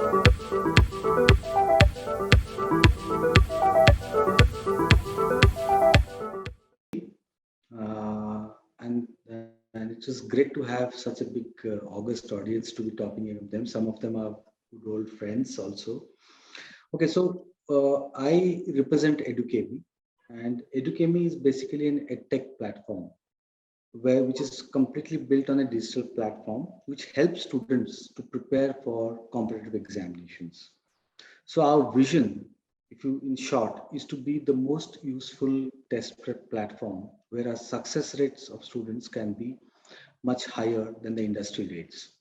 And it was great to have such a big August audience to be talking with them. Some of them are good old friends also. Okay, so I represent Edukemy, and Edukemy is basically an edtech platform which is completely built on a digital platform which helps students to prepare for competitive examinations. So our vision, if you in short, is to be the most useful test prep platform where our success rates of students can be much higher than the industry rates.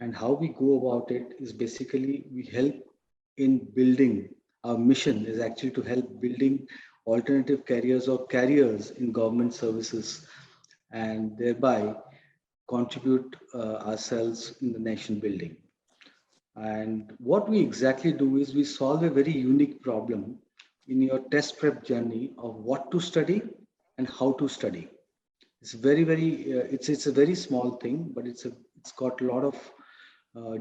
And how we go about it is basically we help in building, our mission is actually to help building alternative careers or careers in government services, and thereby contribute ourselves in the nation building. And what we exactly do is we solve a very unique problem in your test prep journey of what to study and how to study. It's it's a very small thing, but it's got a lot of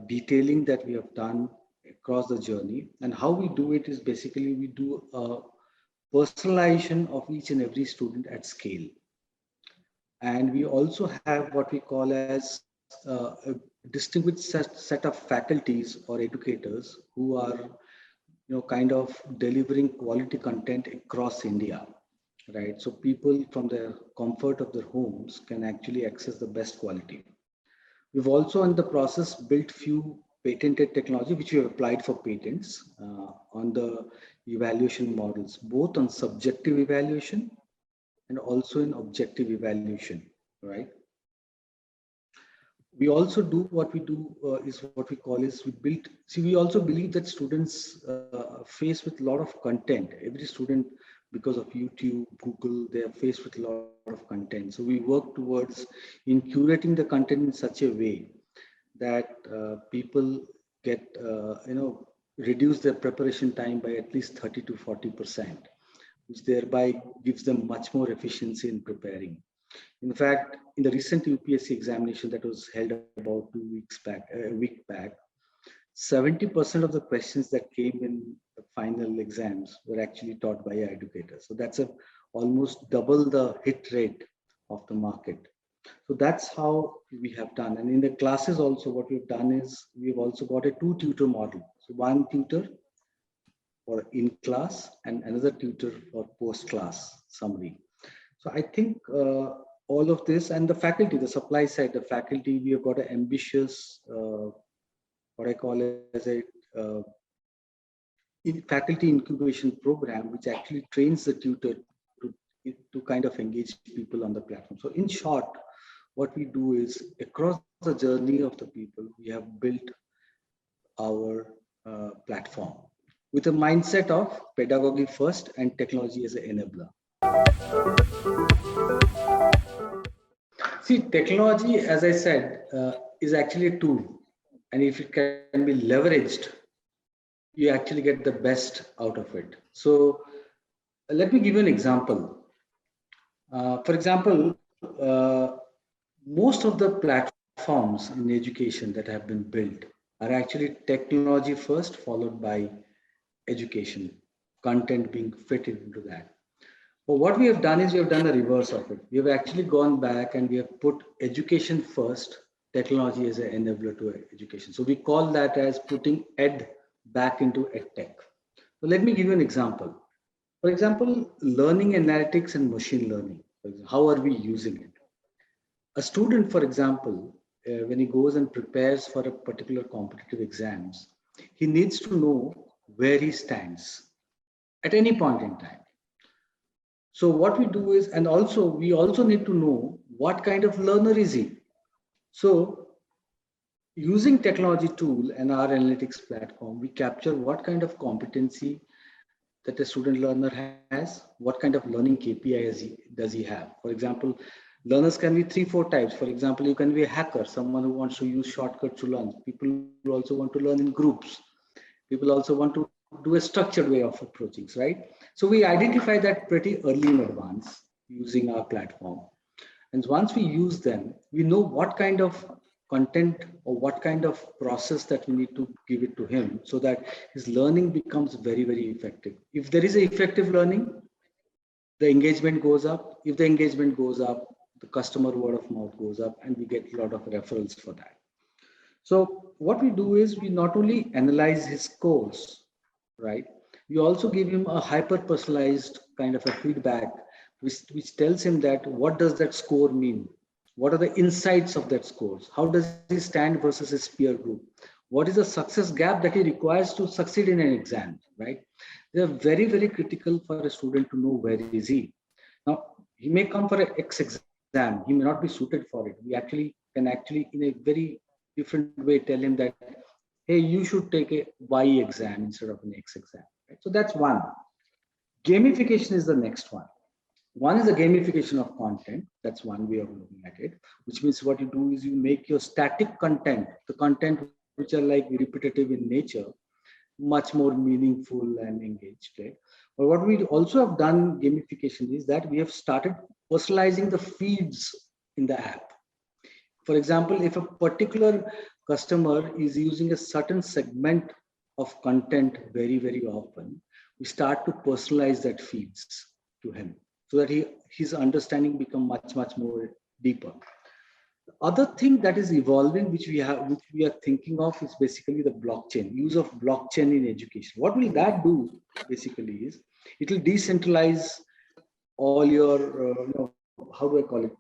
detailing that we have done across the journey. And how we do it is basically we do a personalization of each and every student at scale. And we also have what we call as a distinguished set of faculties or educators who are kind of delivering quality content across India, right? So people from the comfort of their homes can actually access the best quality. We've also in the process built few patented technology which we have applied for patents on the evaluation models, both on subjective evaluation and also in objective evaluation, right? We also do what we do is what we call is we build. See, we also believe that students faced with a lot of content. Every student, because of YouTube, Google, they are faced with a lot of content. So we work towards in curating the content in such a way that people get reduce their preparation time by at least 30 to 40%, which thereby gives them much more efficiency in preparing. In fact, in the recent UPSC examination that was held about 2 weeks back, a week back, 70% of the questions that came in the final exams were actually taught by educators. So that's almost double the hit rate of the market. So that's how we have done. And in the classes also, what we've done is we've also got a 2 tutor model. So one tutor for in class and another tutor for post class summary. So I think all of this and the faculty, the supply side, the faculty, we have got an ambitious, what I call as a faculty incubation program, which actually trains the tutor to kind of engage people on the platform. So in short, what we do is across the journey of the people, we have built our platform with a mindset of pedagogy first and technology as an enabler. See, technology, as I said, is actually a tool. And if it can be leveraged, you actually get the best out of it. So let me give you an example. For example, most of the platforms in education that have been built are actually technology first, followed by education, content being fitted into that. But what we have done is we have done the reverse of it. We have actually gone back and we have put education first, technology as an enabler to education. So we call that as putting ed back into edtech. So let me give you an example. For example, learning analytics and machine learning. How are we using it? A student, for example, when he goes and prepares for a particular competitive exams, he needs to know where he stands at any point in time. So what we do is, and also we also need to know what kind of learner is he. So using technology tool and our analytics platform, we capture what kind of competency that a student learner has, what kind of learning KPI does he have. For example, learners can be 3-4 types. For example, you can be a hacker, someone who wants to use shortcuts to learn. People who also want to learn in groups. People also want to do a structured way of approaching, right? So we identify that pretty early in advance using our platform. And once we use them, we know what kind of content or what kind of process that we need to give it to him so that his learning becomes very, very effective. If there is a effective learning, the engagement goes up. If the engagement goes up, the customer word of mouth goes up, and we get a lot of referrals for that. So what we do is we not only analyze his scores, right? We also give him a hyper personalized kind of a feedback, which tells him that what does that score mean? What are the insights of that scores? How does he stand versus his peer group? What is the success gap that he requires to succeed in an exam, right? They are very, very critical for a student to know where is he. Now, he may come for an X exam. He may not be suited for it. We can in a very different way tell him that, hey, you should take a Y exam instead of an X exam. Right? So that's one. Gamification is the next one. One is the gamification of content. That's one way of looking at it, which means what you do is you make your static content, the content which are like repetitive in nature, much more meaningful and engaged. Right? But what we also have done gamification is that we have started personalizing the feeds in the app. For example, if a particular customer is using a certain segment of content very, very often, we start to personalize that feeds to him so that his understanding become much, much more deeper. The other thing that is evolving, which we are thinking of, is basically the blockchain, use of blockchain in education. What will that do basically is it will decentralize all your, how do I call it?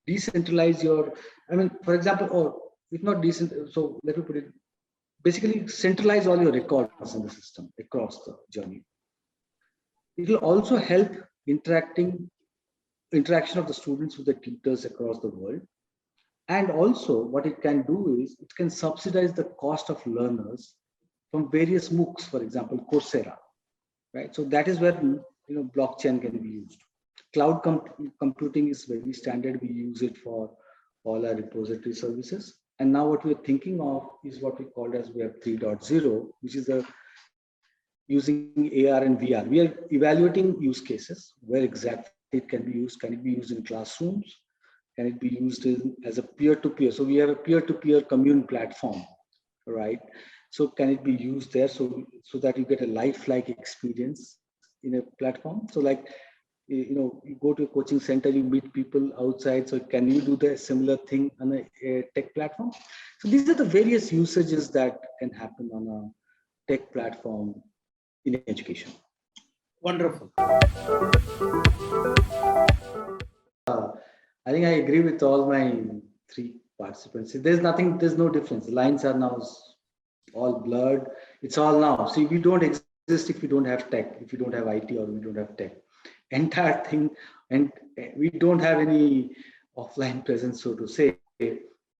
Decentralize your, for example, or if not decent, so let me put it, basically centralize all your records in the system across the journey. It will also help interaction of the students with the tutors across the world. And also what it can do is it can subsidize the cost of learners from various MOOCs, for example, Coursera, right? So that is where blockchain can be used. Cloud computing is very standard. We use it for all our repository services. And now what we're thinking of is what we call as Web 3.0, which is using AR and VR. We are evaluating use cases, where exactly it can be used. Can it be used in classrooms? Can it be used as a peer-to-peer? So we have a peer-to-peer commune platform, right? So can it be used there so that you get a lifelike experience in a platform? So like, you go to a coaching center, you meet people outside. So can you do the similar thing on a tech platform? So these are the various usages that can happen on a tech platform in education. Wonderful. I think I agree with all my three participants. There's no difference. The lines are now all blurred. It's all now. See, we don't exist if we don't have tech, if we don't have IT or we don't have tech. Entire thing, and we don't have any offline presence, so to say.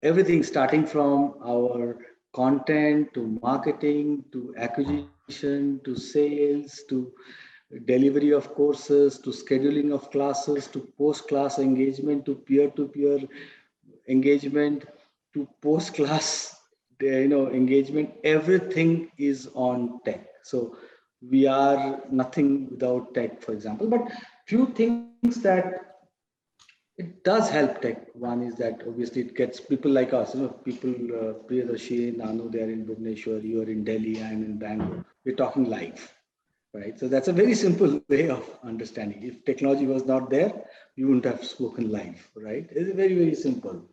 Everything starting from our content to marketing to acquisition to sales to delivery of courses to scheduling of classes to post-class engagement to peer-to-peer engagement to post-class engagement. Everything is on tech. So we are nothing without tech, for example. But few things that it does help tech. One is that obviously it gets people like us, people, Priyadarshi, Nanu, they're in Bhubaneswar, you are in Delhi, I'm in Bangalore. We're talking live, right? So that's a very simple way of understanding. If technology was not there, we wouldn't have spoken live, right? It's very, very simple.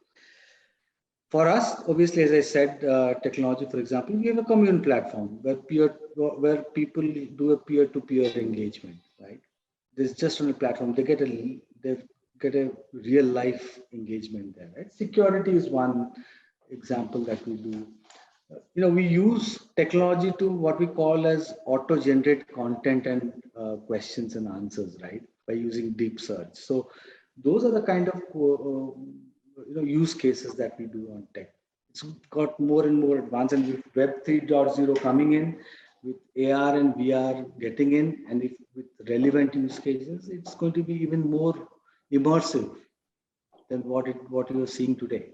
For us, obviously, as I said, technology, for example, we have a commune platform where people do a peer-to-peer engagement, right? There's just on a platform, they get a real life engagement there, right? Security is one example that we do. We use technology to what we call as auto-generate content and questions and answers, right? By using deep search. So those are the kind of use cases that we do on tech. It's got more and more advanced, and with Web 3.0 coming in, with AR and VR getting in, and with relevant use cases, it's going to be even more immersive than what you're seeing today.